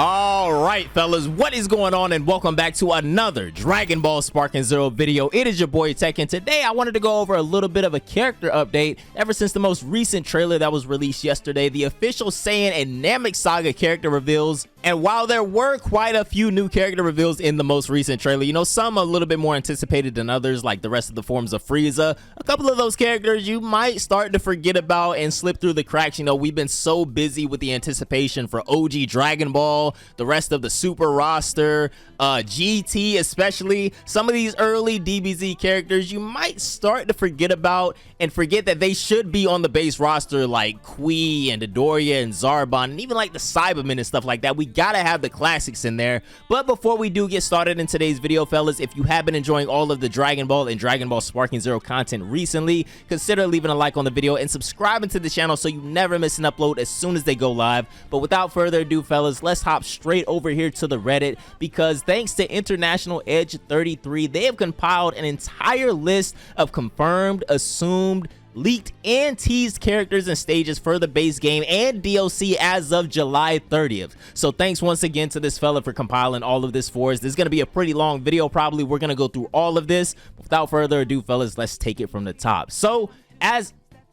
All right, fellas, what is going on, and welcome back to another Dragon Ball Sparking Zero video. It is your boy Tech, and today I wanted to go over a little bit of a character update ever since the most recent trailer that was released yesterday, the official Saiyan and Namek Saga character reveals. And while there were quite a few new character reveals in the most recent trailer, you know, some a little bit more anticipated than others, like the rest of the forms of Frieza, a couple of those characters you might start to forget about and slip through the cracks. You know, we've been so busy with the anticipation for OG Dragon Ball, the rest of the Super roster, GT especially. Some of these early DBZ characters you might start to forget about and forget that they should be on the base roster, like Kui and Dodoria and Zarbon, and even like the Cybermen and stuff like that. We gotta have the classics in there. But before we do get started in today's video, fellas, if you have been enjoying all of the Dragon Ball and Dragon Ball Sparking Zero content recently, consider leaving a like on the video and subscribing to the channel so you never miss an upload as soon as they go live. But without further ado, fellas, let's hop straight over here to the Reddit, because thanks to International Edge 33, they have compiled an entire list of confirmed, assumed, leaked, and teased characters and stages for the base game and DLC as of July 30th. So thanks once again to this fella for compiling all of this for us. This is going to be a pretty long video, probably. We're going to go through all of this. Without further ado, fellas, let's take it from the top.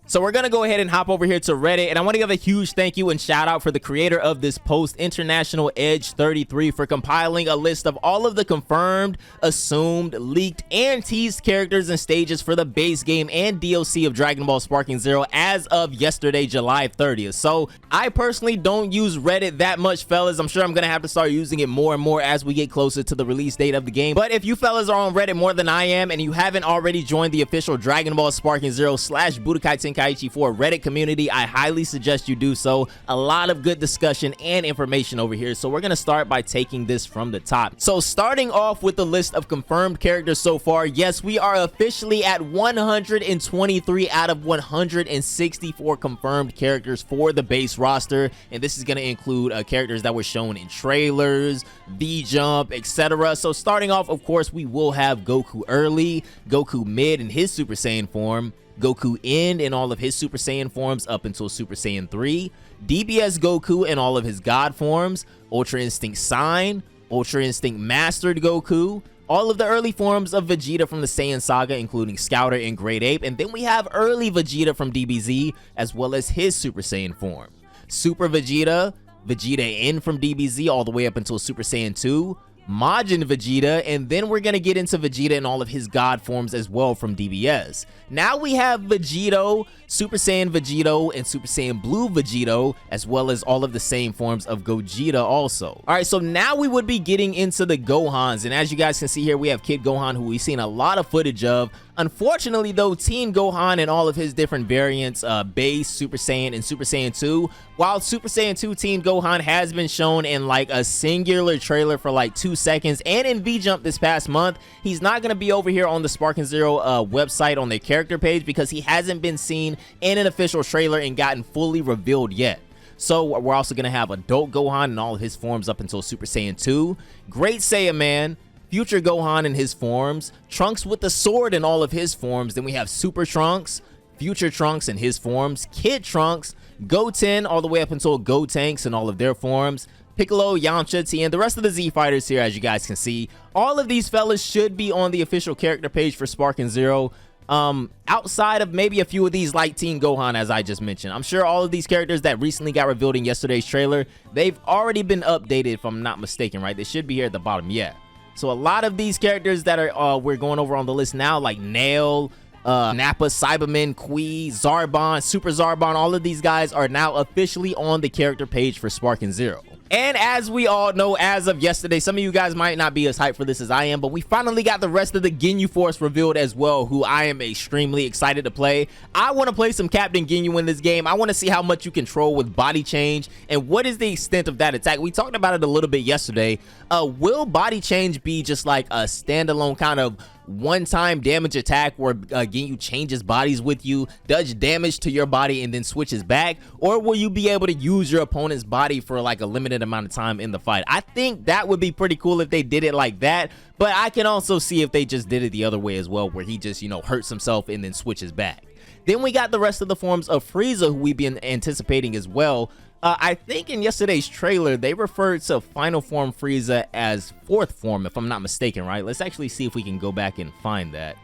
So we're going to go ahead and hop over here to Reddit, and I want to give a huge thank you and shout out for the creator of this post, International Edge 33, for compiling a list of all of the confirmed, assumed, leaked, and teased characters and stages for the base game and DLC of Dragon Ball Sparking Zero as of yesterday, July 30th. So I personally don't use Reddit that much, fellas. I'm sure I'm going to have to start using it more and more as we get closer to the release date of the game. But if you fellas are on Reddit more than I am and you haven't already joined the official Dragon Ball Sparking Zero / Budokai Tenkaichi 4 Reddit community, I highly suggest you do so. A lot of good discussion and information over here. So we're going to start by taking this from the top. So starting off with the list of confirmed characters so far, yes, we are officially at 123 out of 164 confirmed characters for the base roster, and this is going to include characters that were shown in trailers, V-Jump, etc. So starting off, of course, we will have Goku early, Goku mid in his Super Saiyan form, Goku end in all of his Super Saiyan forms up until Super Saiyan 3, dbsz Goku in all of his God forms, Ultra Instinct Sign, Ultra Instinct Mastered Goku, all of the early forms of Vegeta from the Saiyan Saga, including Scouter and Great Ape, and then we have early Vegeta from DBZ, as well as his Super Saiyan form. Super Vegeta, Vegeta N from DBZ all the way up until Super Saiyan 2, Majin Vegeta, and then we're gonna get into Vegeta in all of his God forms as well from DBS. Now we have Vegito, Super Saiyan Vegito, and Super Saiyan Blue Vegito, as well as all of the same forms of Gogeta also. Alright, so now we would be getting into the Gohans, and as you guys can see here, we have Kid Gohan, who we've seen a lot of footage of. Unfortunately though, Teen Gohan and all of his different variants, base, Super Saiyan, and Super Saiyan 2, while Super Saiyan 2 Teen Gohan has been shown in like a singular trailer for like 2 seconds and in V-Jump this past month, he's not going to be over here on the Sparking Zero website on their character page because he hasn't been seen in an official trailer and gotten fully revealed yet. So we're also going to have Adult Gohan in all of his forms up until Super Saiyan 2, Great Saiyaman, Future Gohan in his forms, Trunks with the sword in all of his forms, then we have Super Trunks, Future Trunks in his forms, Kid Trunks, Goten all the way up until Gotenks in all of their forms, Piccolo, Yamcha, Tien, the rest of the Z fighters here, as you guys can see. All of these fellas should be on the official character page for Sparking Zero. Outside of maybe a few of these like Teen Gohan, as I just mentioned. I'm sure all of these characters that recently got revealed in yesterday's trailer, they've already been updated if I'm not mistaken, right? They should be here at the bottom, yeah. So a lot of these characters that are we're going over on the list now, like Nail, Nappa, Cybermen, Kui, Zarbon, Super Zarbon, all of these guys are now officially on the character page for Sparking Zero. And as we all know, as of yesterday, some of you guys might not be as hyped for this as I am, but we finally got the rest of the Ginyu Force revealed as well, who I am extremely excited to play. I want to play some Captain Ginyu in this game. I want to see how much you control with body change and what is the extent of that attack. We talked about it a little bit yesterday. Will body change be just like a standalone kind of one-time damage attack where Ginyu changes bodies with you, does damage to your body, and then switches back? Or will you be able to use your opponent's body for like a limited amount of time in the fight? I think that would be pretty cool if they did it like that, but I can also see if they just did it the other way as well, where he just, you know, hurts himself and then switches back. Then we got the rest of the forms of Frieza, who we've been anticipating as well. I think in yesterday's trailer, they referred to Final Form Frieza as 4th form, if I'm not mistaken, right? Let's actually see if we can go back and find that.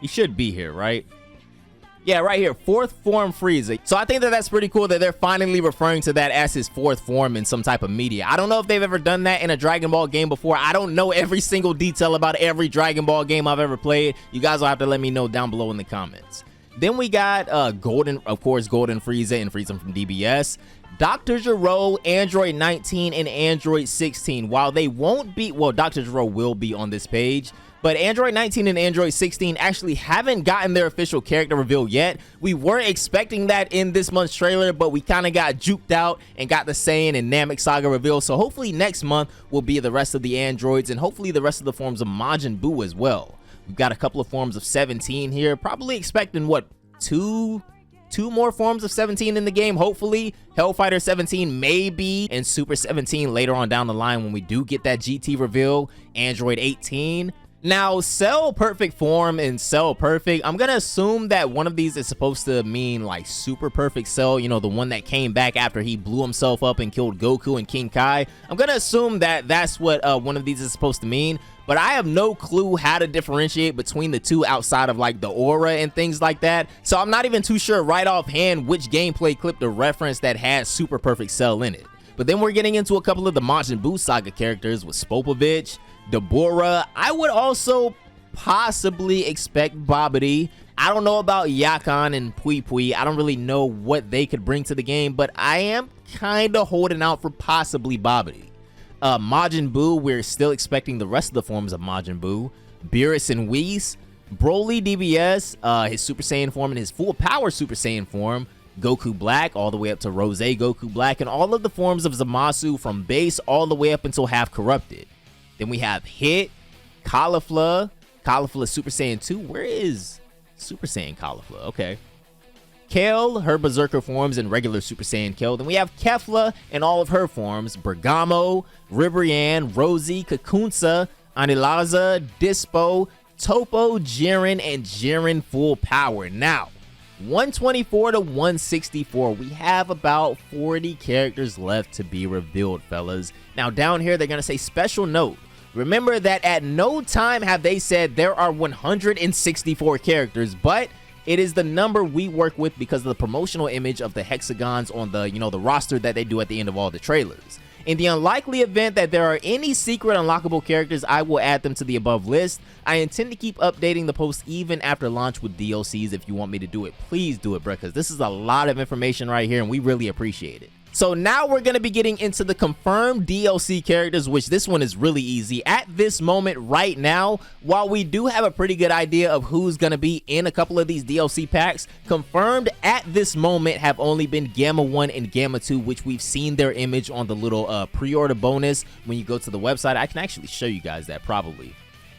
He should be here, right? Yeah, right here, 4th form Frieza. So I think that that's pretty cool that they're finally referring to that as his 4th form in some type of media. I don't know if they've ever done that in a Dragon Ball game before. I don't know every single detail about every Dragon Ball game I've ever played. You guys will have to let me know down below in the comments. Then we got Golden, of course, Golden Frieza and Frieza from DBS. Dr. Gero, Android 19, and Android 16. While they won't be, well, Dr. Gero will be on this page, but Android 19 and Android 16 actually haven't gotten their official character reveal yet. We weren't expecting that in this month's trailer, but we kind of got juked out and got the Saiyan and Namek Saga reveal. So hopefully next month will be the rest of the androids and hopefully the rest of the forms of Majin Buu as well. We've got a couple of forms of 17 here, probably expecting what, two more forms of 17 in the game, hopefully. Hellfighter 17 maybe, and Super 17 later on down the line when we do get that GT reveal. Android 18. Now, Cell Perfect Form and Cell Perfect, I'm gonna assume that one of these is supposed to mean like Super Perfect Cell, you know, the one that came back after he blew himself up and killed Goku and King Kai. I'm gonna assume that that's what one of these is supposed to mean, but I have no clue how to differentiate between the two outside of like the aura and things like that. So I'm not even too sure right offhand which gameplay clip to reference that had Super Perfect Cell in it. But then we're getting into a couple of the Majin Buu Saga characters with Spopovich, Deborah. I would also possibly expect Babidi. I don't know about Yakan and Pui Pui. I don't really know what they could bring to the game, but I am kind of holding out for possibly Babidi. Majin Buu, we're still expecting the rest of the forms of Majin Buu. Beerus and Whis. Broly DBS, his Super Saiyan form and his full power Super Saiyan form. Goku Black all the way up to Rose Goku Black, and all of the forms of Zamasu from base all the way up until half corrupted. Then we have Hit, Caulifla Super Saiyan 2. Where is Super Saiyan Caulifla? Okay. Kale, her Berserker forms, and regular Super Saiyan Kale. Then we have Kefla and all of her forms. Bergamo, Ribrianne, Rosie, Kakunsa, Anilaza, Dispo, Topo, Jiren, and Jiren Full Power. Now, 124 to 164. We have about 40 characters left to be revealed, fellas. Now, down here, they're going to say special note. Remember that at no time have they said there are 164 characters, but it is the number we work with because of the promotional image of the hexagons on the, the roster that they do at the end of all the trailers. In the unlikely event that there are any secret unlockable characters, I will add them to the above list. I intend to keep updating the post even after launch with DLCs. If you want me to do it, please do it, bro, because this is a lot of information right here and we really appreciate it. So now we're going to be getting into the confirmed DLC characters, which this one is really easy. At this moment right now, while we do have a pretty good idea of who's going to be in a couple of these DLC packs, confirmed at this moment have only been Gamma 1 and Gamma 2, which we've seen their image on the little pre-order bonus when you go to the website. I can actually show you guys that probably.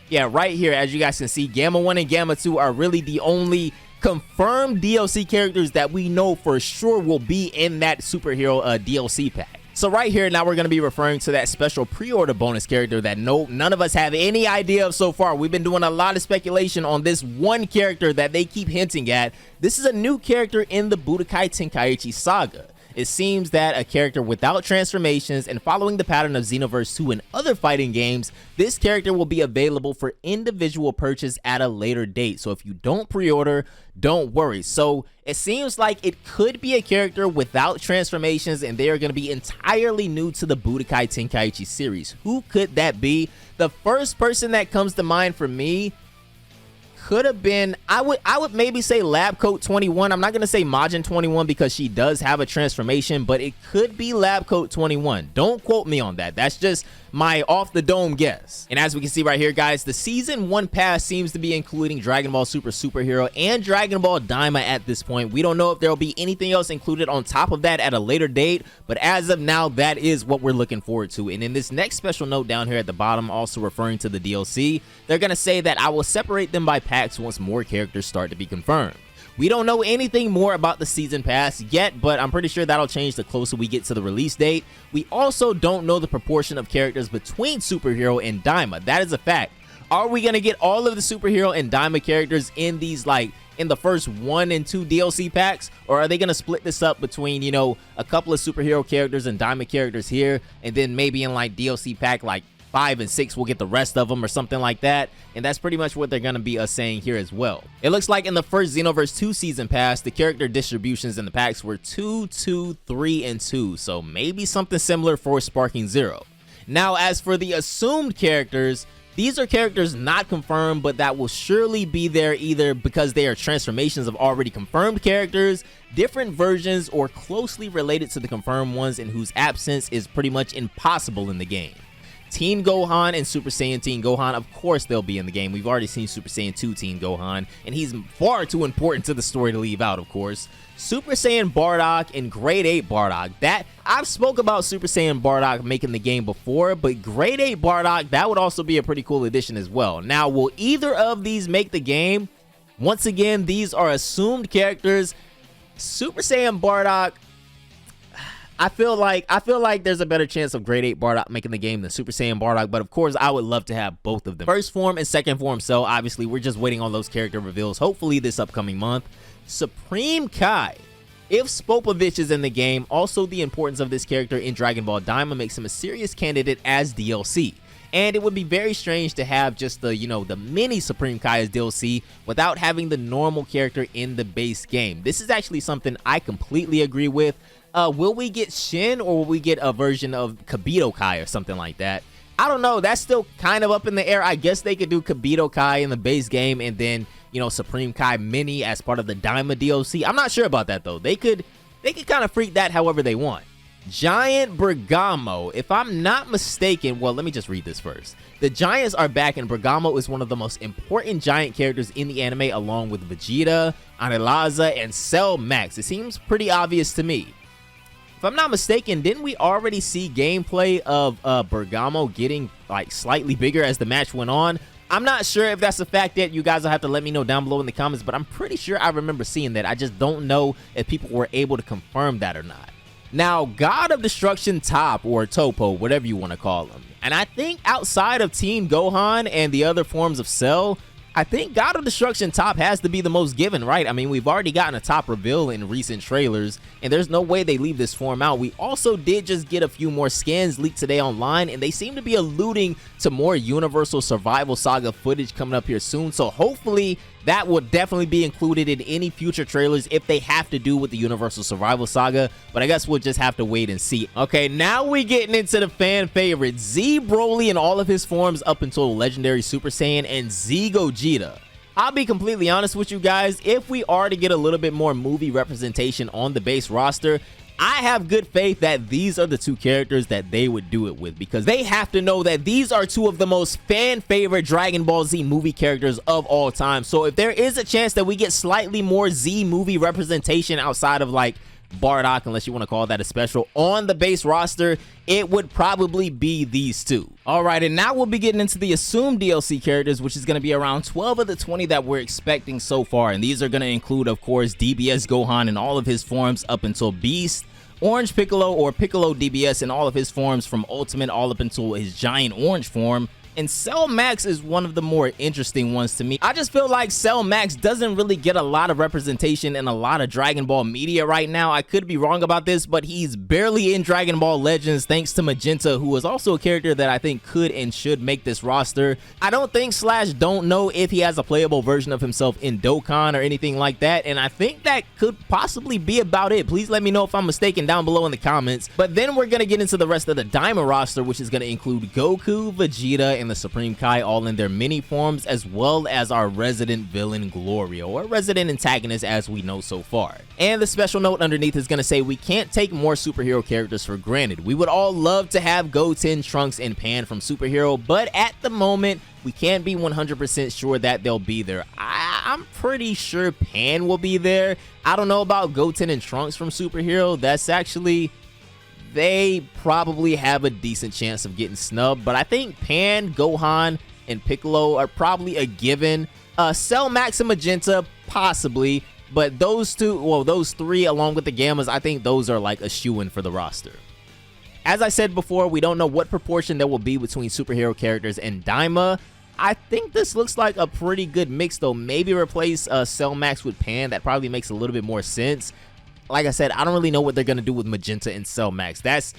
Yeah, right here, as you guys can see, Gamma 1 and Gamma 2 are really the only confirmed DLC characters that we know for sure will be in that superhero DLC pack. So right here, now we're going to be referring to that special pre-order bonus character that none of us have any idea of so far. We've been doing a lot of speculation on this one character that they keep hinting at. This is a new character in the Budokai Tenkaichi saga. It seems that a character without transformations and following the pattern of Xenoverse 2 and other fighting games, this character will be available for individual purchase at a later date. So if you don't pre-order, don't worry. So it seems like it could be a character without transformations and they are going to be entirely new to the Budokai Tenkaichi series. Who could that be? The first person that comes to mind for me could have been, I would maybe say Lab Coat 21. I'm not going to say Majin 21 because she does have a transformation, but it could be Lab Coat 21. Don't quote me on that. That's just my off the dome guess. And as we can see right here, guys, the season 1 pass seems to be including Dragon Ball Super Superhero and Dragon Ball Daima at this point. We don't know if there will be anything else included on top of that at a later date, but as of now, that is what we're looking forward to. And in this next special note down here at the bottom, also referring to the DLC, they're going to say that I will separate them by packs once more characters start to be confirmed. We don't know anything more about the season pass yet, but I'm pretty sure that'll change the closer we get to the release date. We also don't know the proportion of characters between Superhero and Daima. That is a fact. Are we going to get all of the Superhero and Daima characters in these like in the first 1 and 2 DLC packs, or are they going to split this up between, you know, a couple of superhero characters and diamond characters here, and then maybe in like DLC pack like 5 and 6 we'll get the rest of them or something like that? And that's pretty much what they're going to be saying here as well. It looks like in the first Xenoverse 2 season pass, the character distributions in the packs were 2, 2, 3, and 2, so maybe something similar for Sparking Zero. Now, as for the assumed characters, these are characters not confirmed, but that will surely be there either because they are transformations of already confirmed characters, different versions, or closely related to the confirmed ones in whose absence is pretty much impossible in the game. Teen Gohan and Super Saiyan Teen Gohan, of course they'll be in the game. We've already seen Super Saiyan 2 Teen Gohan, and he's far too important to the story to leave out, of course. Super Saiyan Bardock and Grade 8 Bardock. That I've spoke about Super Saiyan Bardock making the game before, but Grade 8 Bardock, that would also be a pretty cool addition as well. Now, will either of these make the game? Once again, these are assumed characters. Super Saiyan Bardock, I feel like there's a better chance of Grade 8 Bardock making the game than Super Saiyan Bardock, but of course I would love to have both of them. First form and second form Cell, obviously we're just waiting on those character reveals, hopefully this upcoming month. Supreme Kai. If Spopovich is in the game, also the importance of this character in Dragon Ball Daima makes him a serious candidate as DLC. And it would be very strange to have just the, you know, the mini Supreme Kai as DLC without having the normal character in the base game. This is actually something I completely agree with. Will we get Shin, or will we get a version of Kibito Kai or something like that? I don't know. That's still kind of up in the air. I guess they could do Kibito Kai in the base game and then, you know, Supreme Kai Mini as part of the Daima DLC. I'm not sure about that though. They could kind of freak that however they want. Giant Bergamo. If I'm not mistaken, well, let me just read this first. The Giants are back, and Bergamo is one of the most important giant characters in the anime, along with Vegeta, Anelaza, and Cell Max. It seems pretty obvious to me. If I'm not mistaken, didn't we already see gameplay of Bergamo getting like slightly bigger as the match went on? I'm not sure if that's a fact yet. You guys will have to let me know down below in the comments, but I'm pretty sure I remember seeing that. I just don't know if people were able to confirm that or not. Now, God of Destruction Top, or Topo, whatever you want to call him. And I think outside of Teen Gohan and the other forms of Cell, I think God of Destruction Top has to be the most given, right? I mean, we've already gotten a top reveal in recent trailers, and there's no way they leave this form out. We also did just get a few more scans leaked today online, and they seem to be alluding to more Universal Survival Saga footage coming up here soon, so hopefully that will definitely be included in any future trailers if they have to do with the Universal Survival Saga, but I guess we'll just have to wait and see. Okay, now we getting into the fan favorite, Z Broly in all of his forms up until Legendary Super Saiyan, and Z Gogeta. I'll be completely honest with you guys, if we are to get a little bit more movie representation on the base roster, I have good faith that these are the two characters that they would do it with, because they have to know that these are two of the most fan favorite Dragon Ball Z movie characters of all time. So if there is a chance that we get slightly more Z movie representation outside of like Bardock, unless you want to call that a special, on the base roster, it would probably be these two. Alright, and now we'll be getting into the assumed DLC characters, which is going to be around 12 of the 20 that we're expecting so far, and these are going to include, of course, DBS Gohan in all of his forms up until Beast, Orange Piccolo or Piccolo DBS in all of his forms from Ultimate all up until his Giant Orange form, and Cell Max is one of the more interesting ones to me. I just feel like Cell Max doesn't really get a lot of representation in a lot of Dragon Ball media right now. I could be wrong about this, but he's barely in Dragon Ball Legends thanks to Magenta, who is also a character that I think could and should make this roster. I don't think / don't know if he has a playable version of himself in Dokkan or anything like that, and I think that could possibly be about it. Please let me know if I'm mistaken down below in the comments. But then we're going to get into the rest of the Daima roster, which is going to include Goku, Vegeta, and the Supreme Kai all in their mini forms, as well as our resident villain Gloria, or resident antagonist as we know so far. And the special note underneath is going to say we can't take more superhero characters for granted. We would all love to have Goten, Trunks, and Pan from Superhero, but at the moment we can't be 100% sure that they'll be there. I'm pretty sure Pan will be there. I don't know about Goten and Trunks from Superhero. That's actually, they probably have a decent chance of getting snubbed, but I think Pan, Gohan, and Piccolo are probably a given. Cell Max and Magenta, possibly, but those two, well, those three along with the Gammas, I think those are like a shoo-in for the roster. As I said before, we don't know what proportion there will be between superhero characters and Daima. I think this looks like a pretty good mix though. Maybe replace Cell Max with Pan. That probably makes a little bit more sense. Like I said, I don't really know what they're going to do with Magenta and Cell Max. That's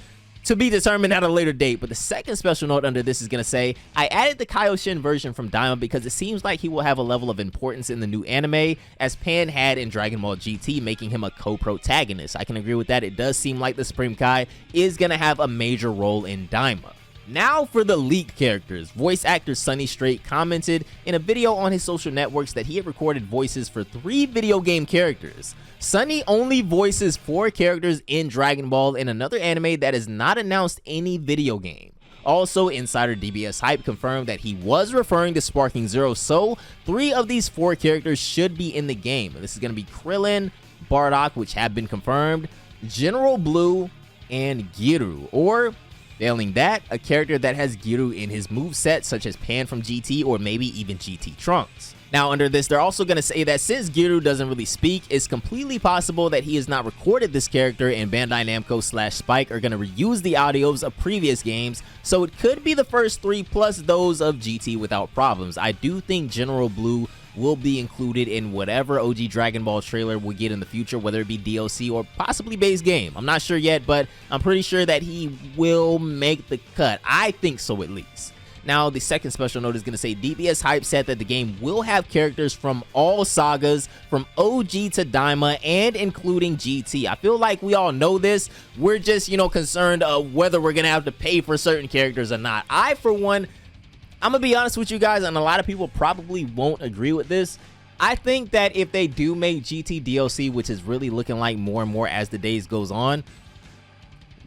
to be determined at a later date. But the second special note under this is going to say, I added the Kaioshin version from Daima because it seems like he will have a level of importance in the new anime as Pan had in Dragon Ball GT, making him a co-protagonist. I can agree with that. It does seem like the Supreme Kai is going to have a major role in Daima. Now for the leaked characters. Voice actor Sunny Straight commented in a video on his social networks that he had recorded voices for 3 video game characters. Sunny only voices 4 characters in Dragon Ball in another anime that has not announced any video game. Also, insider DBS Hype confirmed that he was referring to Sparking Zero, so 3 of these 4 characters should be in the game. This is going to be Krillin, Bardock, which have been confirmed, General Blue, and Giru, or failing that, a character that has Giru in his moveset, such as Pan from GT or maybe even GT Trunks. Now under this, they're also going to say that since Giru doesn't really speak, it's completely possible that he has not recorded this character and Bandai Namco / Spike are going to reuse the audios of previous games, so it could be the first 3 plus those of GT without problems. I do think General Blue will be included in whatever OG Dragon Ball trailer we get in the future, whether it be DLC or possibly base game. I'm not sure yet, but I'm pretty sure that he will make the cut. I think so at least. Now, the second special note is going to say DBS Hype said that the game will have characters from all sagas, from OG to Daima, and including GT. I feel like we all know this. We're just, concerned of whether we're going to have to pay for certain characters or not. I, for one, I'm going to be honest with you guys, and a lot of people probably won't agree with this. I think that if they do make GT DLC, which is really looking like more and more as the days goes on,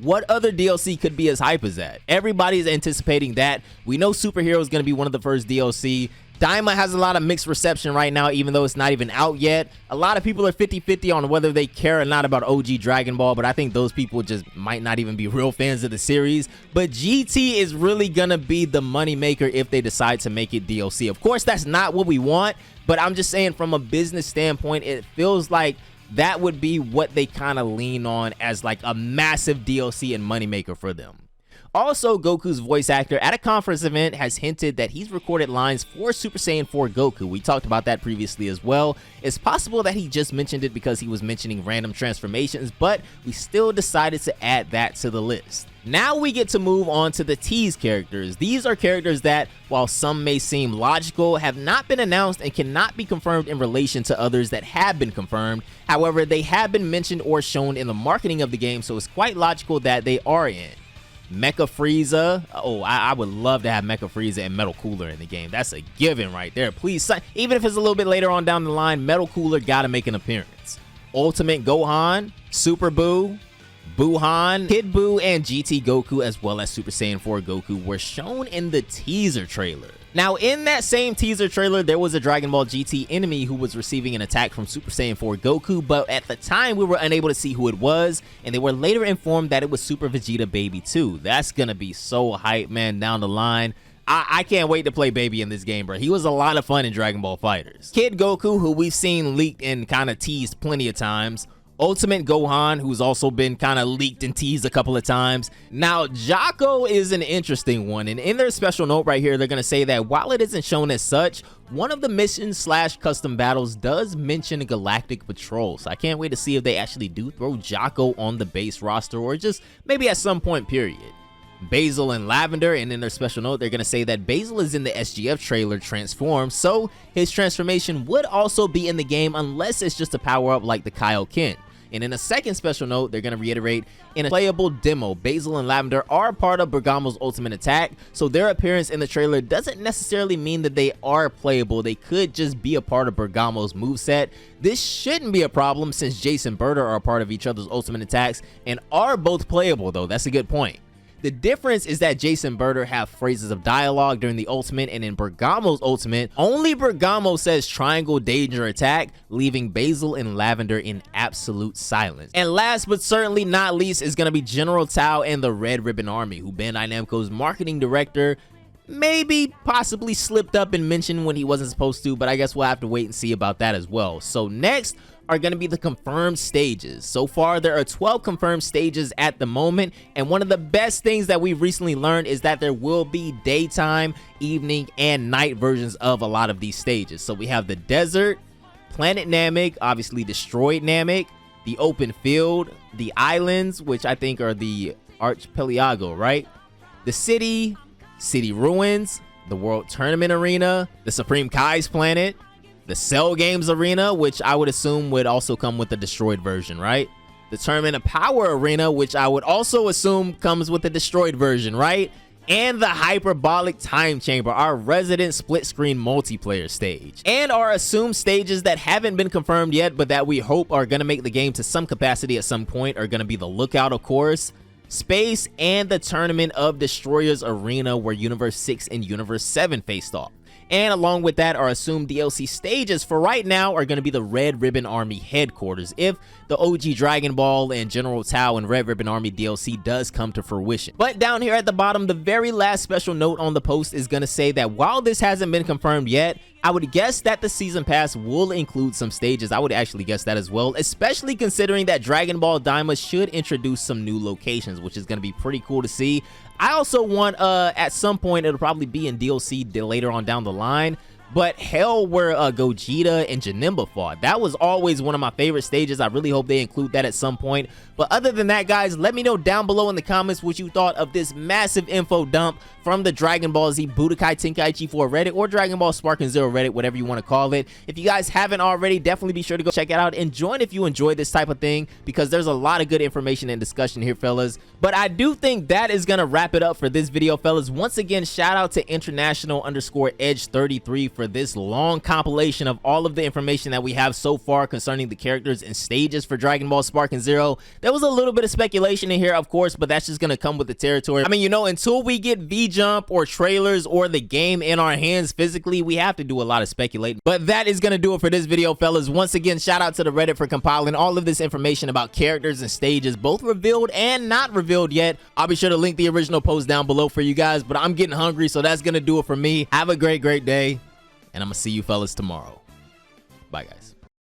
what other DLC could be as hype as that? Everybody's anticipating that. We know Superhero is going to be one of the first DLC. Daima has a lot of mixed reception right now, even though it's not even out yet. A lot of people are 50-50 on whether they care or not about OG Dragon Ball, but I think those people just might not even be real fans of the series. But GT is really gonna be the moneymaker if they decide to make it DLC. Of course, that's not what we want, but I'm just saying from a business standpoint, it feels like that would be what they kind of lean on as like a massive DLC and moneymaker for them. Also, Goku's voice actor at a conference event has hinted that he's recorded lines for Super Saiyan 4 Goku. We talked about that previously as well. It's possible that he just mentioned it because he was mentioning random transformations, but we still decided to add that to the list. Now we get to move on to the teased characters. These are characters that, while some may seem logical, have not been announced and cannot be confirmed in relation to others that have been confirmed. However, they have been mentioned or shown in the marketing of the game, so it's quite logical that they are in. Mecha Frieza. Oh, I would love to have Mecha Frieza and Metal Cooler in the game. That's a given right there. Please, even if it's a little bit later on down the line, Metal Cooler gotta make an appearance. Ultimate Gohan, Super Buu, Buhan, Kid Buu, and GT Goku, as well as Super Saiyan 4 Goku, were shown in the teaser trailer. Now, in that same teaser trailer, there was a Dragon Ball GT enemy who was receiving an attack from Super Saiyan 4 Goku, but at the time, we were unable to see who it was, and they were later informed that it was Super Vegeta Baby 2. That's gonna be so hype, man, down the line. I can't wait to play Baby in this game, bro. He was a lot of fun in Dragon Ball FighterZ. Kid Goku, who we've seen leaked and kind of teased plenty of times. Ultimate Gohan, who's also been kind of leaked and teased a couple of times. Now, Jocko is an interesting one, and in their special note right here, they're going to say that while it isn't shown as such, one of the missions / custom battles does mention a Galactic Patrol, so I can't wait to see if they actually do throw Jocko on the base roster, or just maybe at some point, period. Basil and Lavender, and in their special note, they're going to say that Basil is in the SGF trailer transformed, so his transformation would also be in the game unless it's just a power-up like the Kaioken. And in a second special note, they're going to reiterate, in a playable demo, Basil and Lavender are part of Bergamo's ultimate attack, so their appearance in the trailer doesn't necessarily mean that they are playable. They could just be a part of Bergamo's moveset. This shouldn't be a problem since Jace and Berta are a part of each other's ultimate attacks and are both playable, though. That's a good point. The difference is that Jace and Berta have phrases of dialogue during the ultimate, and in Bergamo's ultimate, only Bergamo says triangle danger attack, leaving Basil and Lavender in absolute silence. And last but certainly not least is going to be General Tao and the Red Ribbon Army, who Bandai Namco's marketing director maybe possibly slipped up and mentioned when he wasn't supposed to, but I guess we'll have to wait and see about that as well. So next are going to be the confirmed stages. So far, there are 12 confirmed stages at the moment, and one of the best things that we've recently learned is that there will be daytime, evening, and night versions of a lot of these stages. So we have the desert, Planet Namek, obviously Destroyed Namek, the open field, the islands, which I think are the Archipelago, right? The city, city ruins, the World Tournament Arena, the Supreme Kai's planet, the Cell Games Arena, which I would assume would also come with the destroyed version, right? The Tournament of Power Arena, which I would also assume comes with the destroyed version, right? And the Hyperbolic Time Chamber, our resident split-screen multiplayer stage. And our assumed stages that haven't been confirmed yet, but that we hope are going to make the game to some capacity at some point, are going to be the Lookout, of course, Space, and the Tournament of Destroyers Arena, where Universe 6 and Universe 7 faced off. And along with that, our assumed DLC stages for right now are going to be the Red Ribbon Army headquarters, if the OG Dragon Ball and General Tao and Red Ribbon Army DLC does come to fruition. But down here at the bottom, the very last special note on the post is going to say that while this hasn't been confirmed yet, I would guess that the Season Pass will include some stages. I would actually guess that as well, especially considering that Dragon Ball Daima should introduce some new locations, which is going to be pretty cool to see. I also want, at some point, it'll probably be in DLC later on down the line, but hell, where Gogeta and Janemba fought, that was always one of my favorite stages. I really hope they include that at some point. But other than that, guys, let me know down below in the comments what you thought of this massive info dump from the Dragon Ball Z Budokai Tenkaichi 4 Reddit, or Dragon Ball Sparking Zero Reddit, whatever you want to call it. If you guys haven't already, definitely be sure to go check it out and join if you enjoy this type of thing, because there's a lot of good information and discussion here, fellas. But I do think that is going to wrap it up for this video, fellas. Once again, shout out to international_edge33 for this long compilation of all of the information that we have so far concerning the characters and stages for Dragon Ball Sparking Zero. There was a little bit of speculation in here, of course, but that's just going to come with the territory. I mean, you know, until we get V-Jump or trailers or the game in our hands physically, we have to do a lot of speculating. But that is going to do it for this video, fellas. Once again, shout out to the Reddit for compiling all of this information about characters and stages, both revealed and not revealed yet. I'll be sure to link the original post down below for you guys, but I'm getting hungry, so that's going to do it for me. Have a great day, and I'm going to see you fellas tomorrow. Bye, guys.